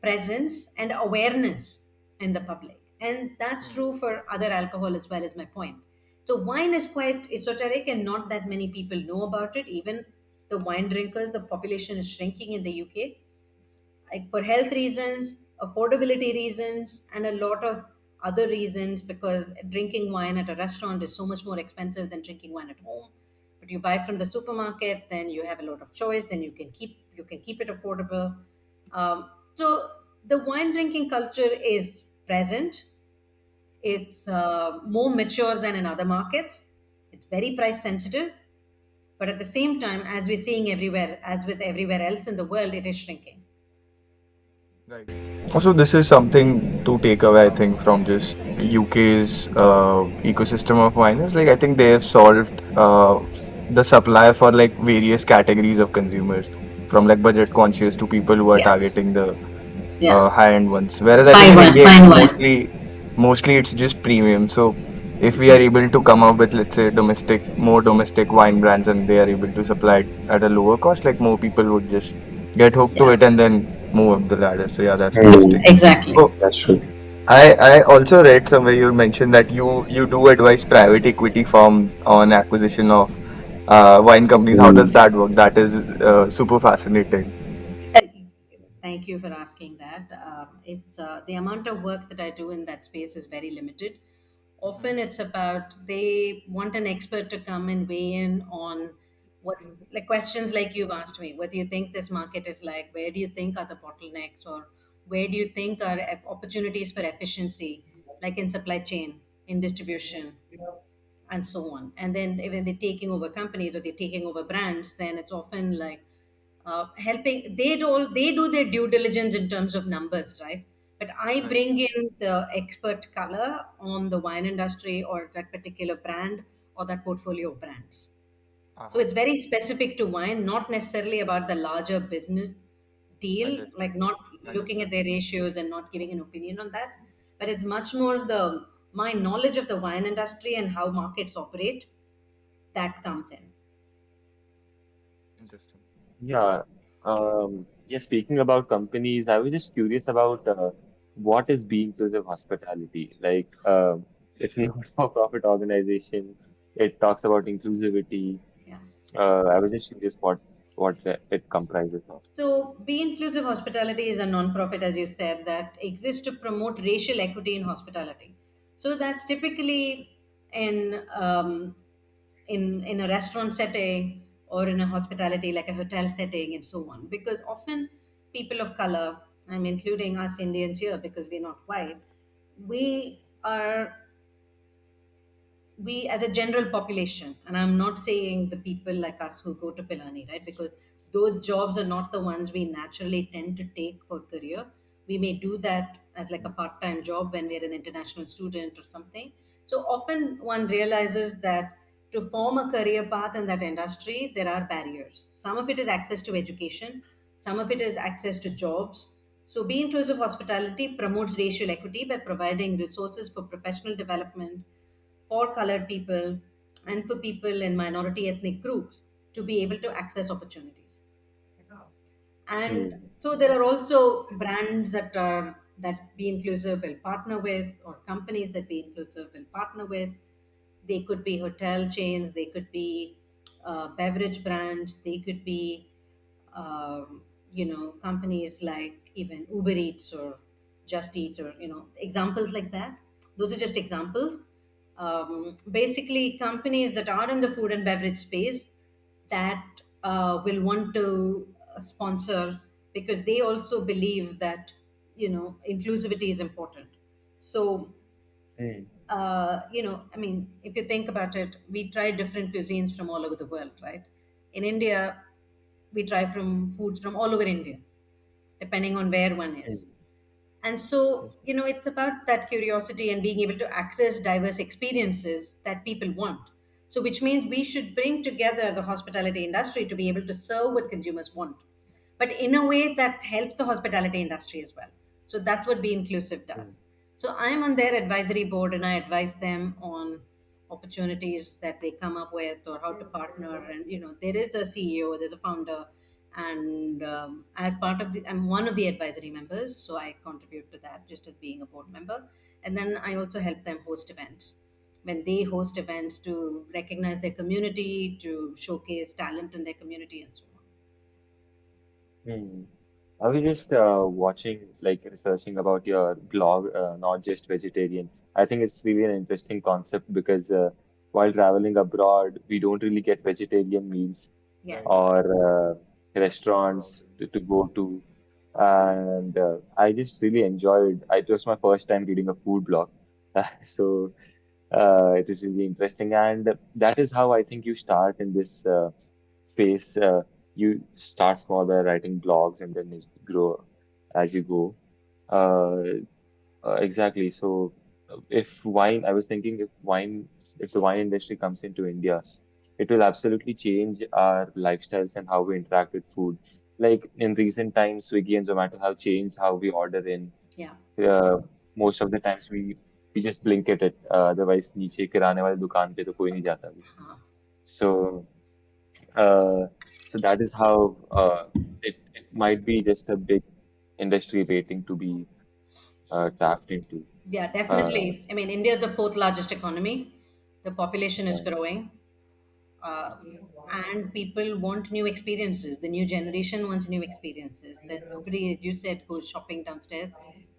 presence and awareness in the public. And that's Hmm. true for other alcohol as well, is my point. So wine is quite esoteric and not that many people know about it. Even the wine drinkers, the population is shrinking in the UK, like for health reasons, affordability reasons, and a lot of other reasons, because drinking wine at a restaurant is so much more expensive than drinking wine at home. But you buy from the supermarket, then you have a lot of choice, then you can keep it affordable. So the wine drinking culture is present. It's more mature than in other markets. It's very price sensitive, but at the same time, as we're seeing everywhere, as with everywhere else in the world, it is shrinking. Right. Also, this is something to take away, I think, from just UK's ecosystem of wines. Like, I think they have solved the supply for like various categories of consumers, from like budget conscious to people who are Yes. targeting the Yeah. high-end ones. Whereas I think Fine in wine, India, it's fine wine. mostly it's just premium. So if we are able to come up with, let's say, more domestic wine brands, and they are able to supply it at a lower cost, like more people would just get hooked to Yeah. it and then move up the ladder. So yeah, that's Mm, interesting. Exactly. Oh, that's true. I also read somewhere you mentioned that you do advise private equity firms on acquisition of wine companies. How does Mm. that work? That is super fascinating. Uh, Thank you for asking that. It's the amount of work that I do in that space is very limited. Often it's about they want an expert to come and weigh in on what's like questions like you've asked me. What do you think this market is like? Where do you think are the bottlenecks, or where do you think are opportunities for efficiency, like in supply chain, in distribution, and so on. And then when they're taking over companies or they're taking over brands, then it's often like helping. They do their due diligence in terms of numbers, right? But I Right. bring in the expert color on the wine industry or that particular brand or that portfolio of brands. So Uh-huh. it's very specific to wine, not necessarily about the larger business deal, Understood. like not looking at Understood. their ratios and not giving an opinion on that. But it's much more the my knowledge of the wine industry and how markets operate that comes in. Interesting. Yeah. Yeah, speaking about companies, I was just curious about what is Be Inclusive Hospitality? Like, it's a not-for-profit organization. It talks about inclusivity. Yeah. I was just curious it comprises of. So, Be Inclusive Hospitality is a non-profit, as you said, that exists to promote racial equity in hospitality. So that's typically in in a restaurant setting or in a hospitality like a hotel setting and so on. Because often people of color, I'm including us Indians here because we're not white, we are we as a general population, and I'm not saying the people like us who go to Pilani, right? Because those jobs are not the ones we naturally tend to take for career. We may do that as like a part-time job when we're an international student or something. So often one realizes that to form a career path in that industry, there are barriers. Some of it is access to education, some of it is access to jobs. So, Be Inclusive Hospitality promotes racial equity by providing resources for professional development for colored people and for people in minority ethnic groups to be able to access opportunities. And Hmm. so there are also brands that Be Inclusive will partner with, or companies that Be Inclusive will partner with. They could be hotel chains, they could be beverage brands, they could be companies like even Uber Eats or Just Eat, or examples like that. Those are just examples. Basically, companies that are in the food and beverage space that will want to sponsor, because they also believe that inclusivity is important. So Hmm. I mean, if you think about it, we try different cuisines from all over the world, right? In India, we try from foods from all over India, depending on where one is. Hmm. And so, it's about that curiosity and being able to access diverse experiences that people want. So, which means we should bring together the hospitality industry to be able to serve what consumers want, but in a way that helps the hospitality industry as well. So, that's what Be Inclusive Hmm. does. So, I'm on their advisory board and I advise them on opportunities that they come up with or how to partner. And, there is a CEO, there's a founder, and as part of I'm one of the advisory members, so I contribute to that just as being a board member. And then I also help them host events when they host events to recognize their community, to showcase talent in their community, and so on. Hmm. I was just watching, like researching about your blog, Not Just Vegetarian. I think it's really an interesting concept because while traveling abroad, we don't really get vegetarian meals Yes. or restaurants to go to. And I just really enjoyed. It was my first time reading a food blog, so it is really interesting. And that is how I think you start in this space. You start small by writing blogs, and then it grow as you go. Uh, exactly. So, if wine, I was thinking if the wine industry comes into India, it will absolutely change our lifestyles and how we interact with food. Like in recent times, Swiggy and Zomato have changed how we order in. Yeah. Uh, Most of the times we just blink at it. Otherwise, नीचे किराने वाली दुकान पे तो कोई नहीं जाता अभी. Uh, So, uh, so that is how it might be just a big industry waiting to be tapped into. yeah, Uh, definitely. I mean, India is the fourth largest economy. The population is yeah. growing. uh, and people want new experiences. The new generation wants new experiences. And nobody, as you said, goes shopping downstairs.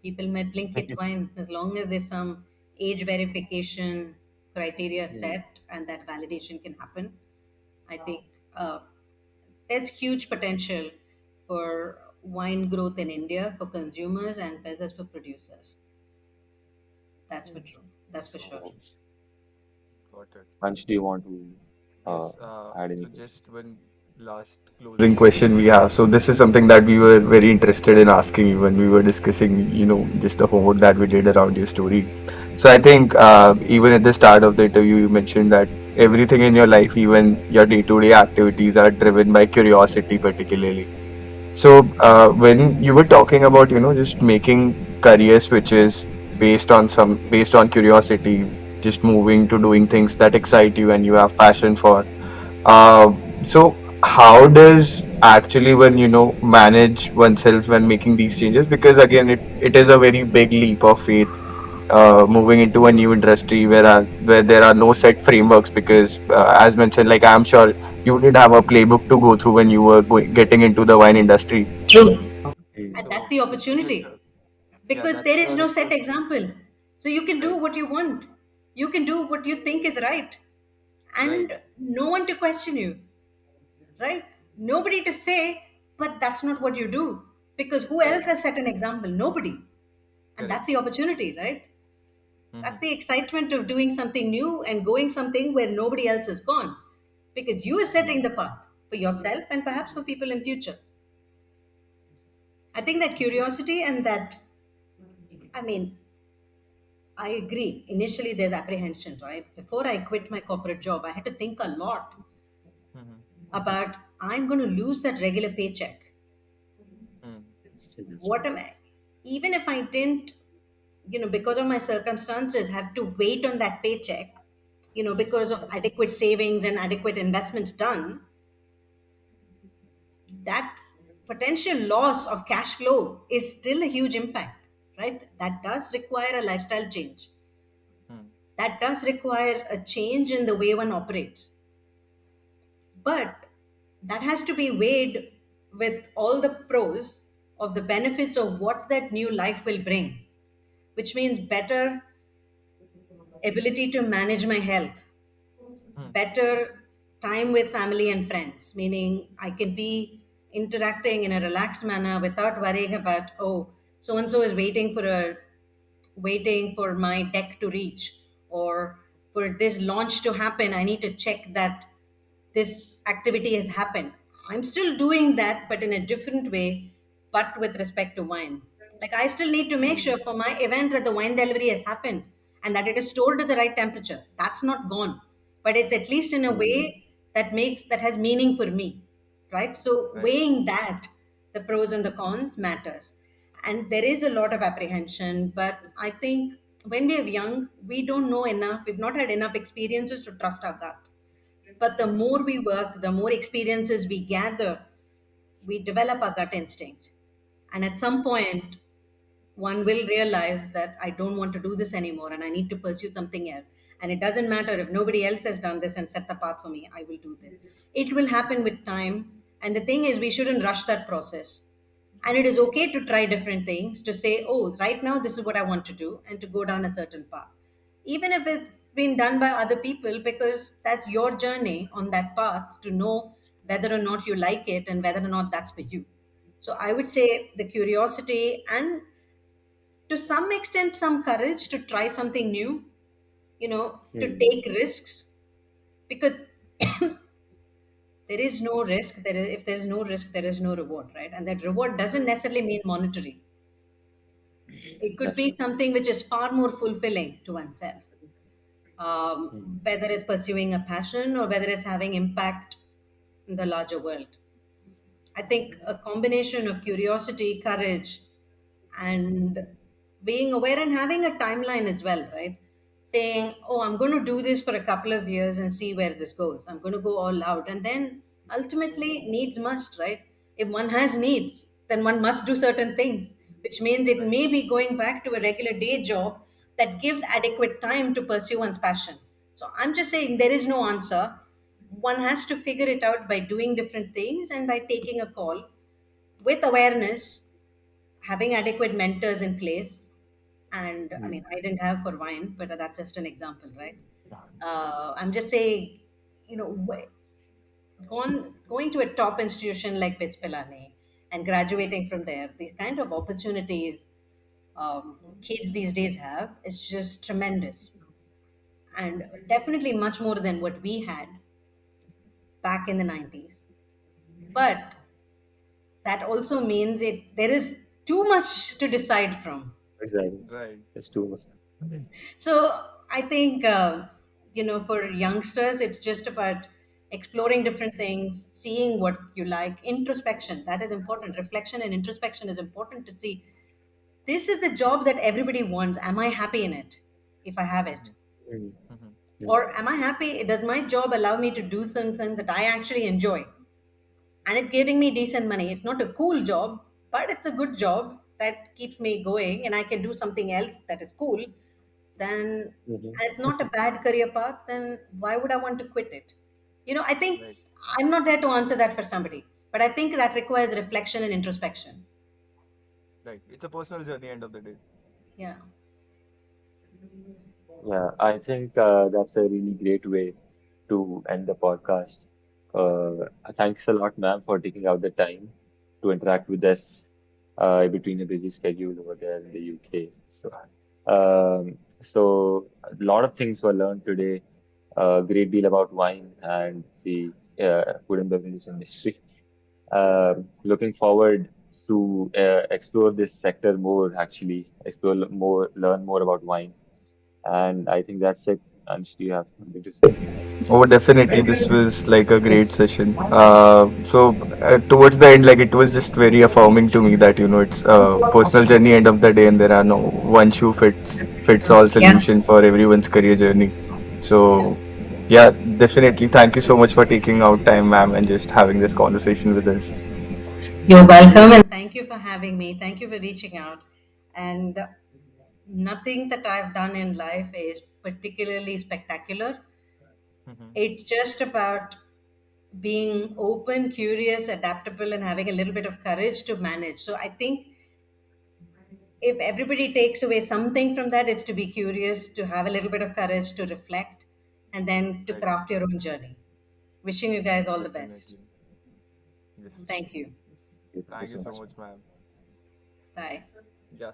People may blink it fine as long as there's some age verification criteria Hmm. set and that validation can happen. I think there's huge potential for wine growth in India for consumers and business for producers. That's for true. That's for sure. So, Got it. Vansh, do you want to uh, Yes, add so anything? just one last closing question we have. So this is something that we were very interested in asking you when we were discussing, just the homework that we did around your story. So I think even at the start of the interview, you mentioned that everything in your life, even your day-to-day activities, are driven by curiosity, particularly. So when you were talking about, just making career switches based on curiosity, just moving to doing things that excite you and you have passion for. Uh, so how does actually when manage oneself when making these changes? Because again, it is a very big leap of faith moving into a new industry where there are no set frameworks. Because as mentioned, like I'm sure you did have a playbook to go through when you were getting into the wine industry. True. Hmm. And that's So the just opportunity, yeah, because that's there is the no set first example. So you can do right, what you want, you can do what you think is right, right, and no one to question you, right? Nobody to say, but that's not what you do, because who else correct, has set an example? Nobody. And correct. that's the opportunity, right? Mm-hmm. That's the excitement of doing something new and going something where nobody else has gone, because you are setting the path for yourself and perhaps for people in future. I think that curiosity and that, I mean, I agree. Initially, there's apprehension, right? Before I quit my corporate job, I had to think a lot Mm-hmm. about I'm going to lose that regular paycheck. Mm-hmm. What am I, even if I didn't, because of my circumstances, have to wait on that paycheck, because of adequate savings and adequate investments done, that potential loss of cash flow is still a huge impact, right? That does require a lifestyle change. That does require a change in the way one operates. But that has to be weighed with all the pros of the benefits of what that new life will bring, which means better ability to manage my health, better time with family and friends, meaning I can be interacting in a relaxed manner without worrying about, oh, so and so is waiting for my deck to reach, or for this launch to happen I need to check that this activity has happened. I'm still doing that, but in a different way, but with respect to wine. Like, I still need to make sure for my event that the wine delivery has happened and that it is stored to the right temperature. That's not gone, but it's at least in a way that has meaning for me, right? So Right. weighing that, the pros and the cons matters. And there is a lot of apprehension, but I think when we're young, we don't know enough. We've not had enough experiences to trust our gut, but the more we work, the more experiences we gather, we develop our gut instinct. And at some point, one will realize that I don't want to do this anymore and I need to pursue something else. And it doesn't matter if nobody else has done this and set the path for me, I will do this. It will happen with time. And the thing is, we shouldn't rush that process. And it is okay to try different things, to say, oh, right now, this is what I want to do, and to go down a certain path. Even if it's been done by other people, because that's your journey on that path to know whether or not you like it and whether or not that's for you. So I would say the curiosity and to some extent some courage to try something new, to Hmm. take risks, because there is no risk, if there is no risk there is no reward, right? And that reward doesn't necessarily mean monetary. It could be Definitely. something which is far more fulfilling to oneself, Hmm. whether it's pursuing a passion or whether it's having impact in the larger world. I think a combination of curiosity, courage, and being aware and having a timeline as well, right? Saying, oh, I'm going to do this for a couple of years and see where this goes. I'm going to go all out. And then ultimately, needs must, right? If one has needs, then one must do certain things, which means it Right. may be going back to a regular day job that gives adequate time to pursue one's passion. So I'm just saying there is no answer. One has to figure it out by doing different things and by taking a call with awareness, having adequate mentors in place. And I mean, Hmm. I didn't have for wine, but that's just an example, right? I'm just saying, you know, going to a top institution like BITS Pilani and graduating from there, the kind of opportunities kids these days have is just tremendous, and definitely much more than what we had back in the 90s. But that also means there is too much to decide from. Exactly. Right. It's too much. So I think, for youngsters, it's just about exploring different things, seeing what you like, introspection. That is important. Reflection and introspection is important to see. This is the job that everybody wants. Am I happy in it if I have it? Hmm. Mm-hmm. Hmm. Or am I happy? Does my job allow me to do something that I actually enjoy? And it's giving me decent money. It's not a cool job, but it's a good job that keeps me going and I can do something else that is cool. Then, Hmm. and it's not a bad career path, then why would I want to quit it? I think Right. I'm not there to answer that for somebody, but I think that requires reflection and introspection. Right. It's a personal journey, end of the day. Yeah. Yeah, I think that's a really great way to end the podcast. Thanks a lot, ma'am, for taking out the time to interact with us between a busy schedule over there in the UK. So, So a lot of things were learned today. A great deal about wine and the food and beverages industry. Looking forward to explore this sector more, actually, explore more, learn more about wine. And I think that's it. Ansh, do you have something to say? Oh, definitely. This was like a great Yes. session. Towards the end, like it was just very affirming to me that, it's a personal journey end of the day, and there are no one shoe fits all Yeah. solution for everyone's career journey. Yeah. So, yeah, definitely. Thank you so much for taking out time, ma'am, and just having this conversation with us. You're welcome, and thank you for having me. Thank you for reaching out. And nothing that I've done in life is particularly spectacular. Mhm. It's just about being open, curious, adaptable, and having a little bit of courage to manage. So I think if everybody takes away something from that, it's to be curious, to have a little bit of courage, to reflect, and then to Right. craft your own journey. Wishing you guys all the best. Definitely. Yes. Thank you. Thank you Thank you so so much. much, ma'am. Bye. Yeah.